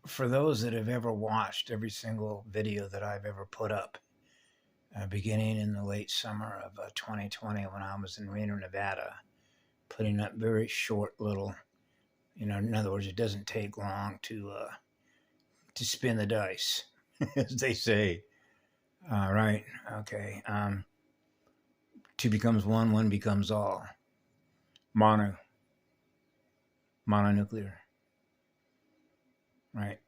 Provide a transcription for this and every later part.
For those that have ever watched every single video that I've ever put up, beginning in the late summer of 2020 when I was in Reno, Nevada, putting up very short little, in other words, it doesn't take long to spin the dice, as they say. Right, okay. Two becomes one, one becomes all. Mononuclear, right?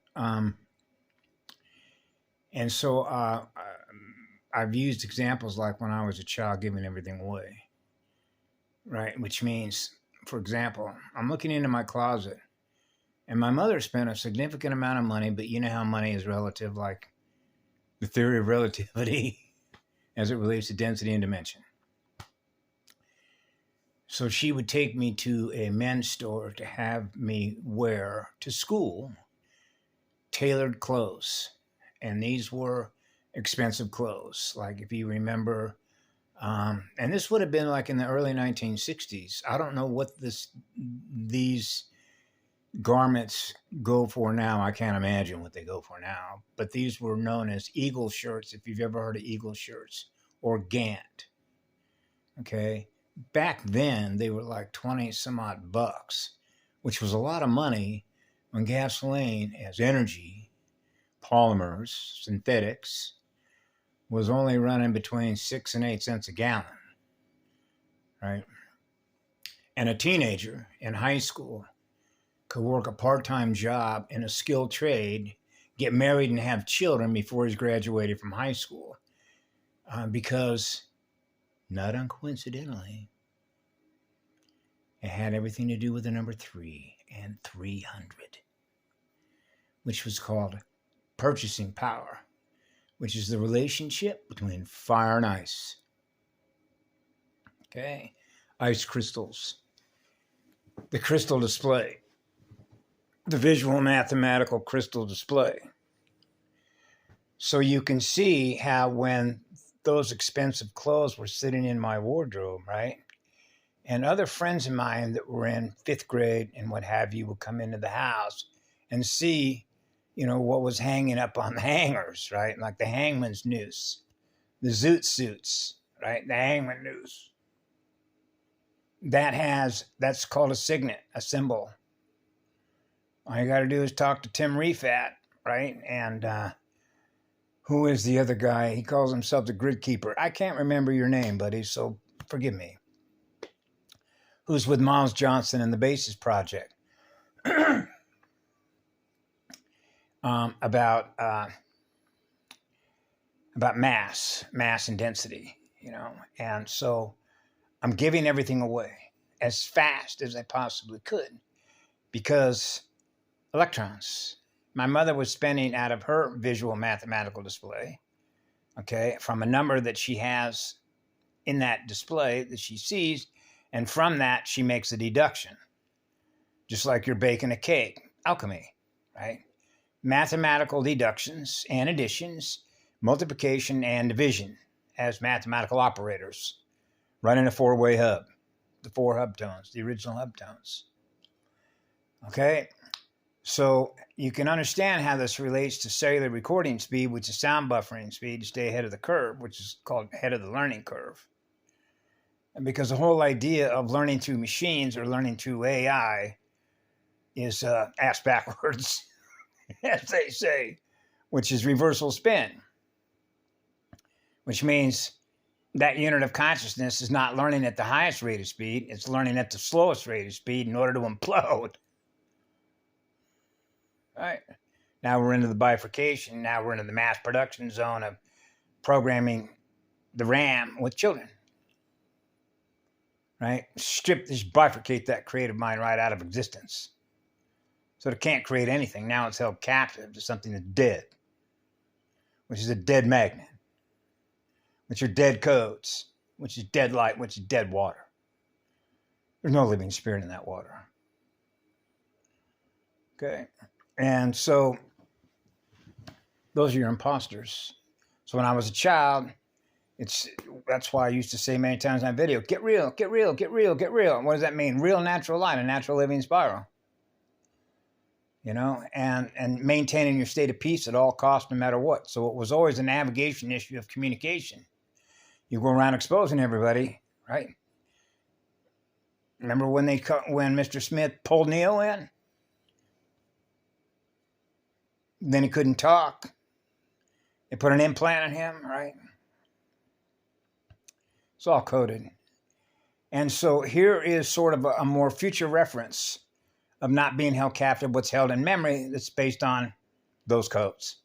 And so I've used examples like when I was a child giving everything away, right? Which means, for example, I'm looking into my closet and my mother spent a significant amount of money, but you know how money is relative, like the theory of relativity as it relates to density and dimension. So she would take me to a men's store to have me wear to school tailored clothes. And these were expensive clothes. Like if you remember, and this would have been like in the early 1960s. I don't know what these garments go for now. I can't imagine what they go for now. But these were known as Eagle shirts, if you've ever heard of Eagle shirts, or Gant. Okay. Back then, they were like 20 some odd bucks, which was a lot of money when gasoline as energy, polymers, synthetics, was only running between 6 and 8 cents a gallon, right? And a teenager in high school could work a part-time job in a skilled trade, get married and have children before he's graduated from high school, because, not uncoincidentally, it had everything to do with the number 3 and 300, which was called purchasing power, which is the relationship between fire and ice. Okay, ice crystals, the crystal display, the visual mathematical crystal display. So you can see how when those expensive clothes were sitting in my wardrobe, right? And other friends of mine that were in 5th grade and what have you would come into the house and see, what was hanging up on the hangers, right? Like the hangman's noose, the zoot suits, right? The hangman noose. That's called a signet, a symbol. All you got to do is talk to Tim Refat, right? And who is the other guy? He calls himself the grid keeper. I can't remember your name, buddy, so forgive me. Who's with Miles Johnson and the Basis Project. About mass and density, and so I'm giving everything away as fast as I possibly could because electrons. My mother was spending out of her visual mathematical display, okay, from a number that she has in that display that she sees, and from that she makes a deduction, just like you're baking a cake, alchemy, right? Mathematical deductions and additions, multiplication and division as mathematical operators running a 4-way hub, the 4 hub tones, the original hub tones. Okay, so you can understand how this relates to cellular recording speed, which is sound buffering speed to stay ahead of the curve, which is called ahead of the learning curve. And because the whole idea of learning through machines or learning through AI is ass backwards. As they say, which is reversal spin, which means that unit of consciousness is not learning at the highest rate of speed, it's learning at the slowest rate of speed in order to implode. All right. Now we're into the bifurcation. Now we're into the mass production zone of programming the RAM with children. Right? Just bifurcate that creative mind right out of existence. So it can't create anything. Now it's held captive to something that's dead, which is a dead magnet, which are dead codes, which is dead light, which is dead water. There's no living spirit in that water. Okay? And so those are your imposters. So when I was a child, that's why I used to say many times in that video, get real, get real, get real, get real. And what does that mean? Real natural light, a natural living spiral. and maintaining your state of peace at all costs, no matter what. So it was always a navigation issue of communication. You go around exposing everybody, right? Remember when when Mr. Smith pulled Neil in? Then he couldn't talk. They put an implant in him, right? It's all coded. And so here is sort of a more future reference of not being held captive, what's held in memory that's based on those codes.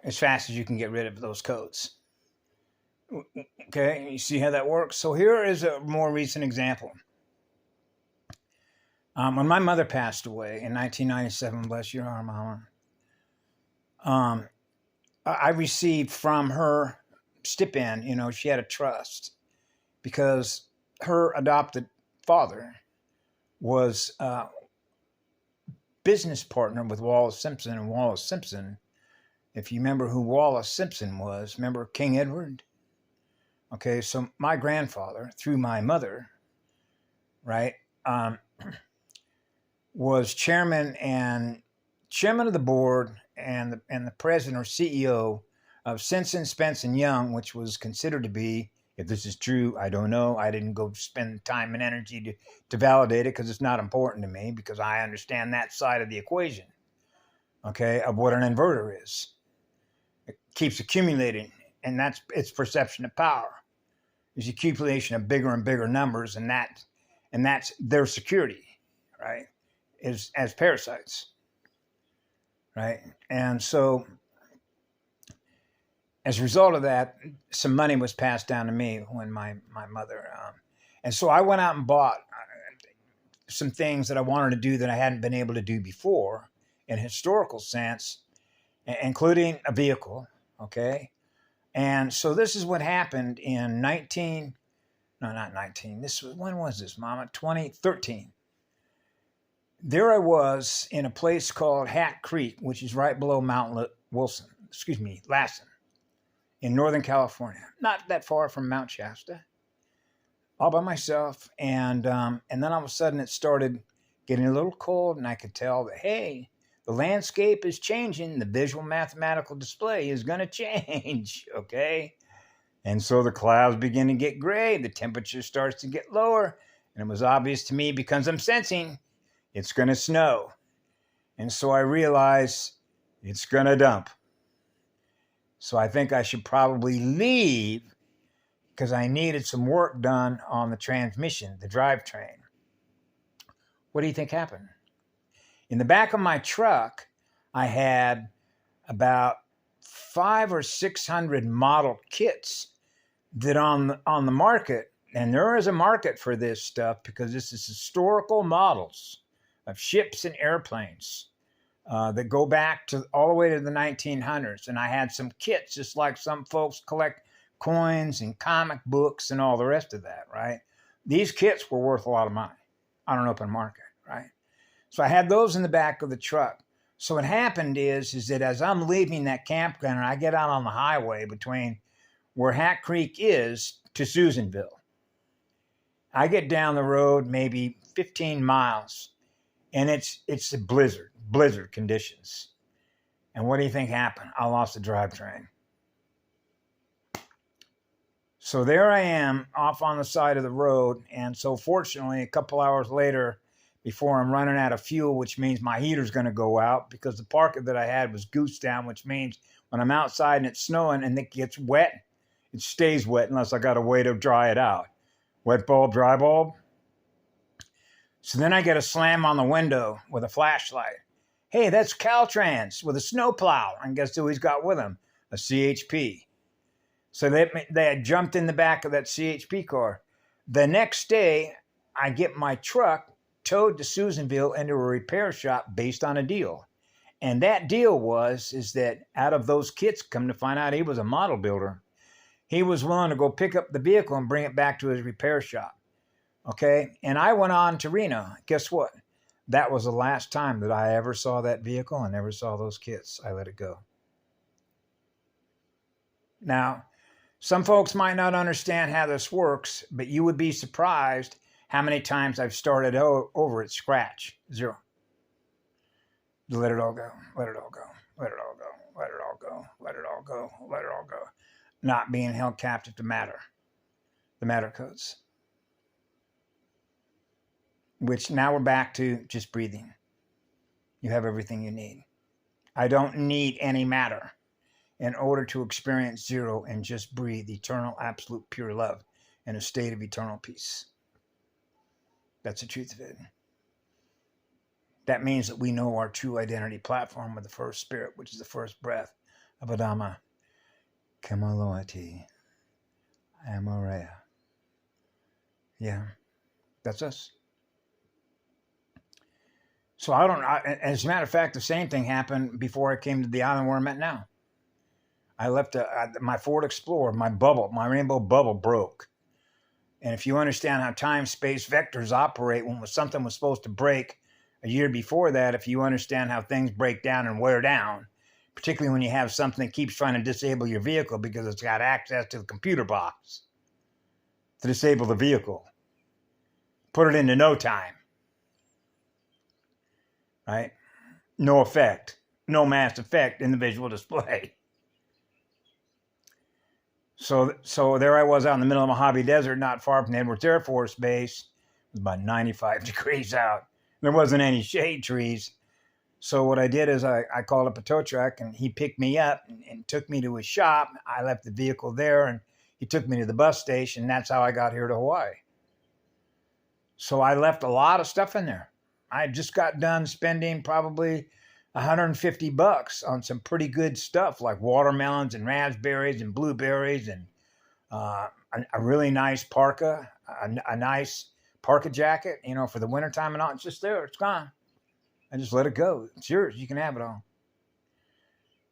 As fast as you can get rid of those codes. Okay, you see how that works? So here is a more recent example. When my mother passed away in 1997, bless your heart, Mama, I received from her stipend, she had a trust because her adopted father was a business partner with Wallace Simpson. And Wallace Simpson, if you remember who Wallace Simpson was, remember King Edward? Okay, so my grandfather, through my mother, right, was chairman of the board and the president or CEO of Simpson, Spence and Young, which was considered to be, if this is true, I don't know. I didn't go spend time and energy to validate it because it's not important to me because I understand that side of the equation, okay, of what an inverter is. It keeps accumulating, and that's its perception of power. Is accumulation of bigger and bigger numbers, and that's their security, right? Is as parasites, right? And so, as a result of that, some money was passed down to me when my mother, and so I went out and bought some things that I wanted to do that I hadn't been able to do before, in a historical sense, including a vehicle, okay. And so this is what happened in when was this, Mama? 2013. There I was in a place called Hat Creek, which is right below Mount Lassen, in Northern California, not that far from Mount Shasta, all by myself. And then all of a sudden it started getting a little cold, and I could tell that, hey, the landscape is changing. The visual mathematical display is going to change, okay? And so the clouds begin to get gray. The temperature starts to get lower. And it was obvious to me because I'm sensing it's going to snow. And so I realized it's going to dump. So I think I should probably leave because I needed some work done on the transmission, the drivetrain. What do you think happened? In the back of my truck, I had about 500 or 600 model kits that on the market, and there is a market for this stuff because this is historical models of ships and airplanes that go back to all the way to the 1900s. And I had some kits, just like some folks collect coins and comic books and all the rest of that, right? These kits were worth a lot of money on an open market, right? So I had those in the back of the truck. So what happened is that as I'm leaving that campground and I get out on the highway between where Hat Creek is to Susanville, I get down the road maybe 15 miles, and it's a blizzard conditions. And what do you think happened? I lost the drivetrain. So there I am off on the side of the road. And so fortunately, a couple hours later, before I'm running out of fuel, which means my heater's going to go out because the parka that I had was goose down, which means when I'm outside and it's snowing and it gets wet, it stays wet unless I got a way to dry it out. Wet bulb, dry bulb. So then I get a slam on the window with a flashlight. Hey, that's Caltrans with a snowplow. And guess who he's got with him? A CHP. So they had jumped in the back of that CHP car. The next day, I get my truck towed to Susanville into a repair shop based on a deal. And that deal is that out of those kits, come to find out he was a model builder. He was willing to go pick up the vehicle and bring it back to his repair shop. Okay? And I went on to Reno. Guess what? That was the last time that I ever saw that vehicle and never saw those kits. I let it go. Now, some folks might not understand how this works, but you would be surprised how many times I've started over at scratch? 0. Let it all go. Let it all go. Let it all go. Let it all go. Let it all go. Let it all go. Not being held captive to matter. The matter codes. Which now we're back to just breathing. You have everything you need. I don't need any matter in order to experience 0 and just breathe eternal, absolute, pure love in a state of eternal peace. That's the truth of it. That means that we know our true identity platform with the first spirit, which is the first breath of Adama. Kemaloati. Amorea. Yeah, that's us. So as a matter of fact, the same thing happened before I came to the island where I'm at now. I left my Ford Explorer, my rainbow bubble broke. And if you understand how time-space vectors operate, when something was supposed to break a year before that, if you understand how things break down and wear down, particularly when you have something that keeps trying to disable your vehicle because it's got access to the computer box to disable the vehicle, put it into no time, right? No effect, no mass effect in the visual display. So there I was out in the middle of Mojave Desert, not far from Edwards Air Force Base. It was about 95 degrees out. There wasn't any shade trees. So what I did is I called up a tow truck, and he picked me up and took me to his shop. I left the vehicle there, and he took me to the bus station. That's how I got here to Hawaii. So I left a lot of stuff in there. I just got done spending probably $150 on some pretty good stuff like watermelons and raspberries and blueberries and a really nice parka, a nice parka jacket, for the wintertime and all. It's just there. It's gone. I just let it go. It's yours. You can have it all.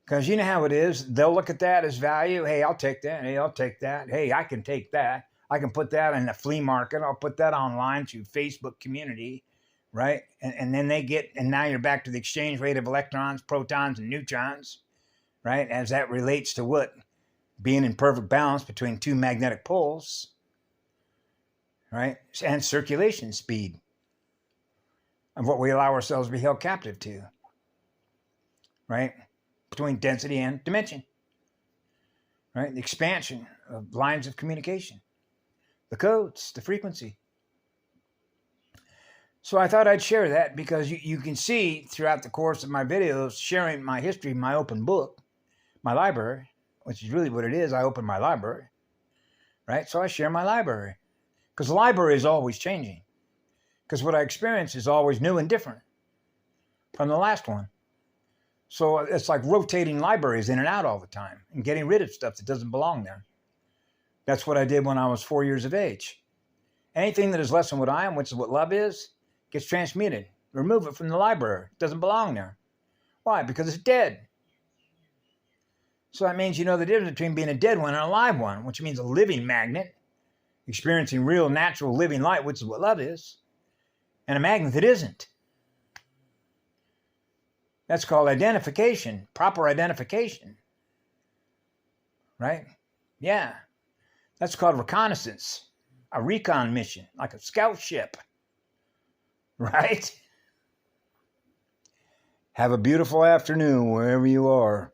Because you know how it is. They'll look at that as value. Hey, I'll take that. Hey, I'll take that. Hey, I can take that. I can put that in the flea market. I'll put that online through Facebook community. Right? And then and now you're back to the exchange rate of electrons, protons, and neutrons, right? As that relates to what? Being in perfect balance between two magnetic poles, right? And circulation speed of what we allow ourselves to be held captive to, right? Between density and dimension, right? The expansion of lines of communication, the codes, the frequency. So I thought I'd share that because you can see throughout the course of my videos, sharing my history, my open book, my library, which is really what it is. I open my library, right? So I share my library because the library is always changing because what I experience is always new and different from the last one. So it's like rotating libraries in and out all the time and getting rid of stuff that doesn't belong there. That's what I did when I was 4 years of age. Anything that is less than what I am, which is what love is, gets transmuted. Remove it from the library. It doesn't belong there. Why? Because it's dead. So that means you know the difference between being a dead one and a live one, which means a living magnet, experiencing real, natural, living light, which is what love is, and a magnet that isn't. That's called identification, proper identification. Right? Yeah. That's called reconnaissance, a recon mission, like a scout ship. Right? Have a beautiful afternoon wherever you are.